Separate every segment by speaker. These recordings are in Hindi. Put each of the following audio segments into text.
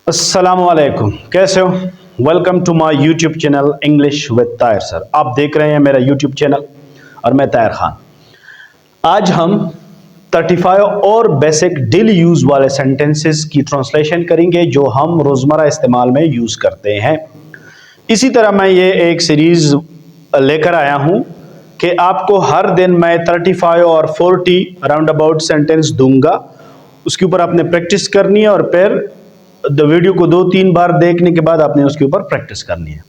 Speaker 1: अस्सलामुअलैकुम, कैसे हो? Welcome to my YouTube channel English with Tahir sir. आप देख रहे हैं मेरा यूट्यूब चैनल और मैं ताहिर खान। आज हम 35 और बेसिक डेली यूज वाले सेंटेंसेस की ट्रांसलेशन करेंगे जो हम रोजमर्रा इस्तेमाल में यूज करते हैं। इसी तरह मैं ये एक सीरीज लेकर आया हूं कि आपको हर दिन मैं 35 और 40 राउंड अबाउट सेंटेंस दूंगा। उसके ऊपर आपने प्रैक्टिस करनी है और फिर वीडियो को 2-3 बार देखने के बाद आपने उसके ऊपर प्रैक्टिस करनी है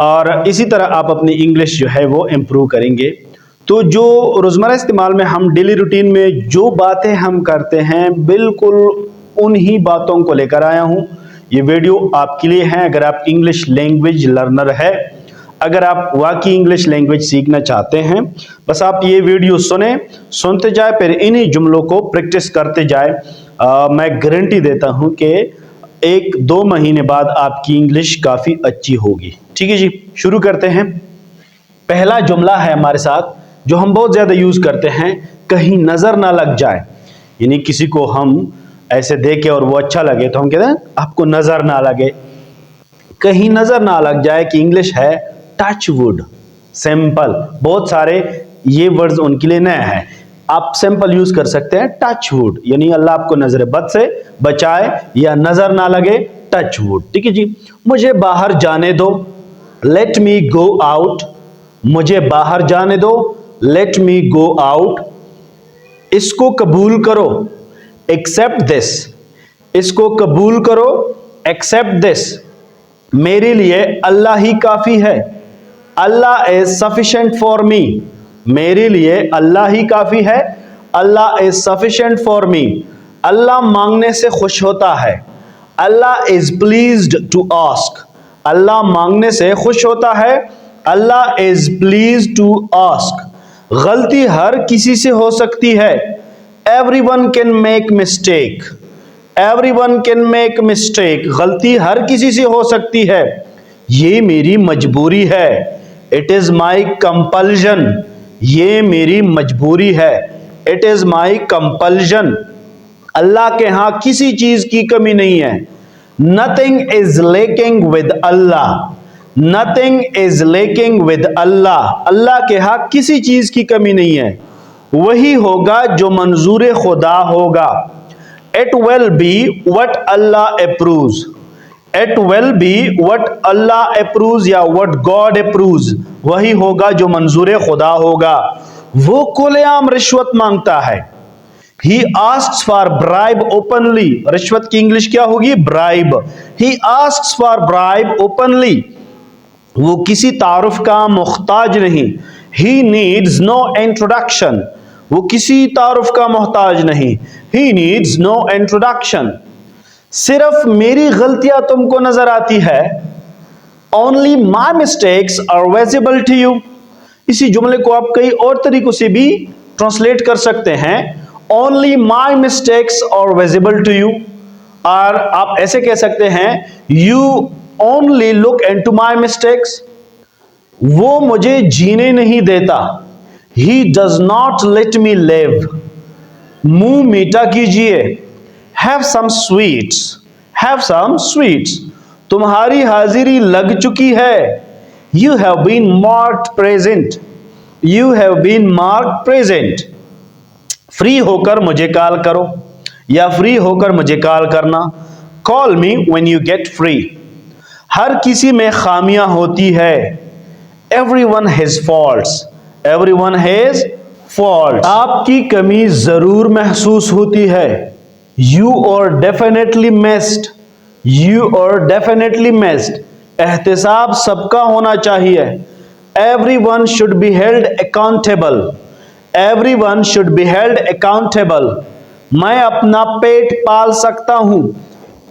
Speaker 1: और इसी तरह आप अपनी इंग्लिश जो है वो इम्प्रूव करेंगे। तो जो रोज़मर्रा इस्तेमाल में हम डेली रूटीन में जो बातें हम करते हैं बिल्कुल उन्हीं बातों को लेकर आया हूँ। ये वीडियो आपके लिए है अगर आप इंग्लिश लैंग्वेज लर्नर है, अगर आप वाकई इंग्लिश लैंग्वेज सीखना चाहते हैं। बस आप ये वीडियो सुनते जाए, फिर इन्हीं जुमलों को प्रैक्टिस करते जाए। मैं गारंटी देता हूं कि 1-2 महीने बाद आपकी इंग्लिश काफ़ी अच्छी होगी। ठीक है जी, शुरू करते हैं। पहला जुमला है हमारे साथ जो हम बहुत ज़्यादा यूज़ करते हैं, कहीं नज़र ना लग जाए। यानी किसी को हम ऐसे देखे और वो अच्छा लगे तो हम कहते हैं आपको नज़र ना लगे, कहीं नज़र ना लग जाए की इंग्लिश है टच वुड। सिंपल, बहुत सारे ये वर्ड्स उनके लिए नया है। आप सिंपल यूज कर सकते हैं टच वुड, यानी अल्लाह आपको नजर बद से बचाए या नजर ना लगे, टच वुड। ठीक है जी। मुझे बाहर जाने दो, लेट मी गो आउट। मुझे बाहर जाने दो, लेट मी गो आउट। इसको कबूल करो, एक्सेप्ट दिस। इसको कबूल करो, एक्सेप्ट दिस। मेरे लिए अल्लाह ही काफी है, अल्लाह इज सफिशिएंट फॉर मी। मेरे लिए अल्लाह ही काफी है, अल्लाह इज सफिशिएंट फॉर मी। अल्लाह मांगने से खुश होता है, अल्लाह इज प्लीज्ड टू आस्क। अल्लाह मांगने से खुश होता है, अल्लाह इज प्लीज्ड टू आस्क। गलती हर किसी से हो सकती है, everyone can make mistake. Everyone can make mistake. गलती हर किसी से हो सकती है, ये मेरी मजबूरी है, इट इज माई कंपल्जन। ये मेरी मजबूरी है, it is my compulsion. Allah के यहां किसी चीज की कमी नहीं है। Nothing is lacking with Allah. Nothing is lacking with Allah. Allah के यहां किसी चीज की कमी नहीं है। वही होगा जो मंजूर खुदा होगा। It will be what Allah approves. It will be what Allah approves या व्हाट गॉड अप्रूव्स। वही होगा जो मंजूर खुदा होगा। वो खुलेआम रिश्वत मांगता है, ही आस्क्स फॉर ब्राइब ओपनली। रिश्वत की इंग्लिश क्या होगी? Bribe. He asks for bribe openly. वो किसी तारुफ का मुख्ताज नहीं, ही नीड्स नो इंट्रोडक्शन। वो किसी तारुफ का मोहताज नहीं, ही नीड्स नो इंट्रोडक्शन। सिर्फ मेरी गलतियां तुमको नजर आती है, only my mistakes are visible to you. इसी जुमले को आप कई और तरीकों से भी ट्रांसलेट कर सकते हैं, only my mistakes are visible to you. और आप ऐसे कह सकते हैं, you only look into my mistakes. वो मुझे जीने नहीं देता, he does not let me live. मुंह मीठा कीजिए, have some sweets. Have some sweets. तुम्हारी हाजिरी लग चुकी है, you have been marked present. You have been marked present. Free होकर मुझे कॉल करो या फ्री होकर मुझे कॉल करना, call me when you get free. हर किसी में खामियां होती है, everyone has faults. Everyone has faults. आपकी कमी जरूर महसूस होती है, you are definitely missed. You are definitely missed. एहतिसाब सबका होना चाहिए, everyone should be held accountable. Everyone should be held accountable. मैं अपना पेट पाल सकता हूं,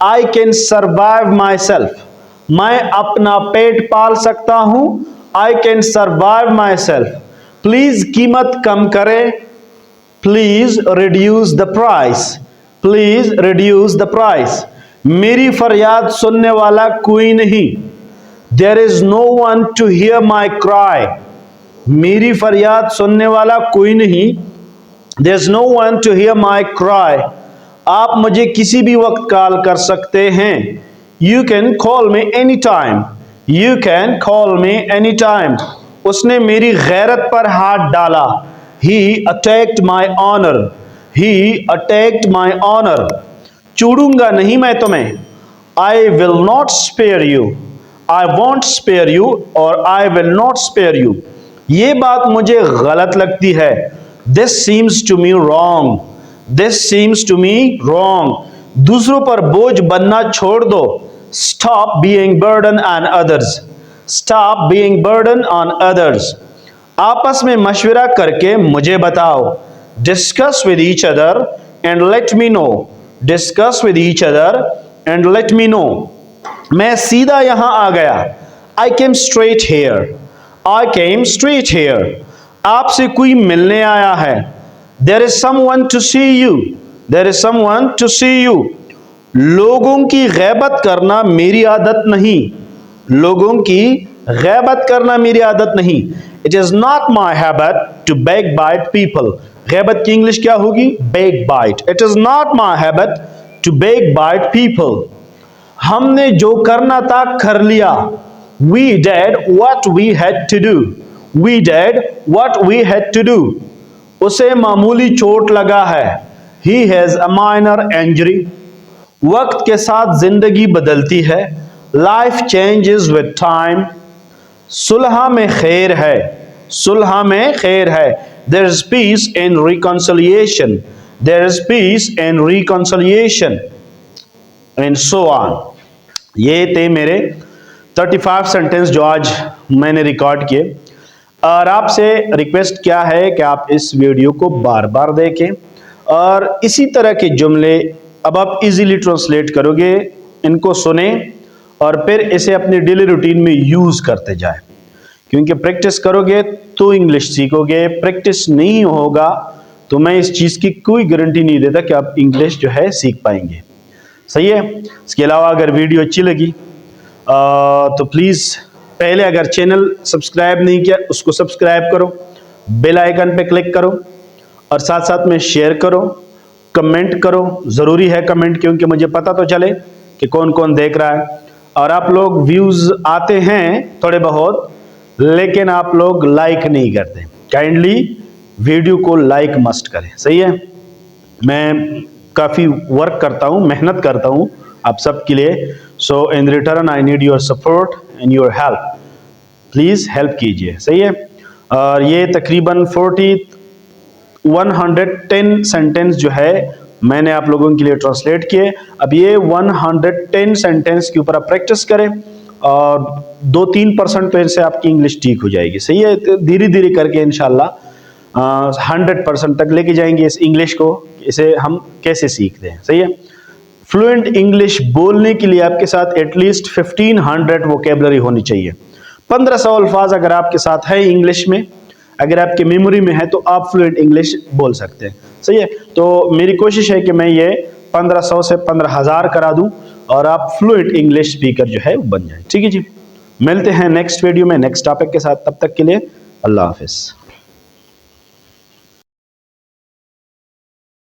Speaker 1: I can survive myself. मैं अपना पेट पाल सकता हूं, I can survive myself. Please कीमत कम करें, please reduce the price. Please reduce the price. मेरी फरियाद सुनने वाला कोई नहीं, there is no one to hear my cry. मेरी फरियाद सुनने वाला कोई नहीं, there is no one to hear my cry. आप मुझे किसी भी वक्त कॉल कर सकते हैं। You can call me anytime. You can call me anytime. उसने मेरी गैरत पर हाथ डाला। He attacked my honor. He attacked my honor. छोड़ूंगा नहीं मैं तुम्हें। I will not spare you. I won't spare you और I will not spare you. ये बात मुझे गलत लगती है। This seems to me wrong. This seems to me wrong. दूसरों पर बोझ बनना छोड़ दो। Stop being burden on others. Stop being burden on others. आपस में मशवरा करके मुझे बताओ। Discuss with each other and let me know. Discuss with each other and let me know. मैं सीधा यहां आ गया। I came straight here. I came straight here. आपसे कोई मिलने आया है। There is someone to see you. There is someone to see you. लोगों की गैबत करना मेरी आदत नहीं। लोगों की गैबत करना मेरी आदत नहीं। It is not my habit to backbite people. गैबत की इंग्लिश क्या होगी? Backbite. It is not my habit to backbite people. हमने जो करना था कर लिया। We did what we had to do. We did what we had to do. उसे मामूली चोट लगा है। He has a minor injury. वक्त के साथ जिंदगी बदलती है। Life changes with time. सुलह में खैर है। सुलह में खैर है। There is peace in reconciliation. There is peace in reconciliation. And so on. ये थे मेरे 35 सेंटेंस जो आज मैंने रिकॉर्ड किए। और आपसे रिक्वेस्ट क्या है कि आप इस वीडियो को बार बार देखें और इसी तरह के जुमले अब आप इजीली ट्रांसलेट करोगे, इनको सुने और फिर इसे अपनी डेली रूटीन में यूज़ करते जाए। क्योंकि प्रैक्टिस करोगे तो इंग्लिश सीखोगे, प्रैक्टिस नहीं होगा तो मैं इस चीज़ की कोई गारंटी नहीं देता कि आप इंग्लिश जो है सीख पाएंगे। सही है। इसके अलावा अगर वीडियो अच्छी लगी तो प्लीज़ पहले अगर चैनल सब्सक्राइब नहीं किया उसको सब्सक्राइब करो, बेल आइकन पे क्लिक करो और साथ साथ में शेयर करो, कमेंट करो। ज़रूरी है कमेंट, क्योंकि मुझे पता तो चले कि कौन कौन देख रहा है। और आप लोग व्यूज़ आते हैं थोड़े बहुत, लेकिन आप लोग लाइक नहीं करते। काइंडली वीडियो को लाइक मस्ट करें। सही है। मैं काफ़ी वर्क करता हूँ, मेहनत करता हूँ आप सब के लिए। So in return I need your support and your help. Please help कीजिए। सही है। और ये तकरीबन 110 सेंटेंस जो है मैंने आप लोगों के लिए ट्रांसलेट किए। अब ये 110 सेंटेंस के ऊपर आप प्रैक्टिस करें और 2-3% तो इनसे आपकी इंग्लिश ठीक हो जाएगी। सही है। तो धीरे धीरे करके इंशाल्लाह 100% तक लेके जाएंगे इस इंग्लिश को। इसे हम कैसे सीखते हैं। सही है। फ्लुएंट इंग्लिश बोलने के लिए आपके साथ एटलीस्ट 1500 वोकेबलरी होनी चाहिए। 1500 अल्फाज अगर आपके साथ है इंग्लिश में, अगर आपके मेमोरी में है तो आप फ्लुएंट इंग्लिश बोल सकते हैं। सही है। तो मेरी कोशिश है कि मैं ये 1500 से 15000 करा दूं और आप फ्लुएंट इंग्लिश स्पीकर जो है बन जाए। ठीक है जी। मिलते हैं नेक्स्ट वीडियो में नेक्स्ट टॉपिक के साथ। तब तक के लिए अल्लाह हाफिज़।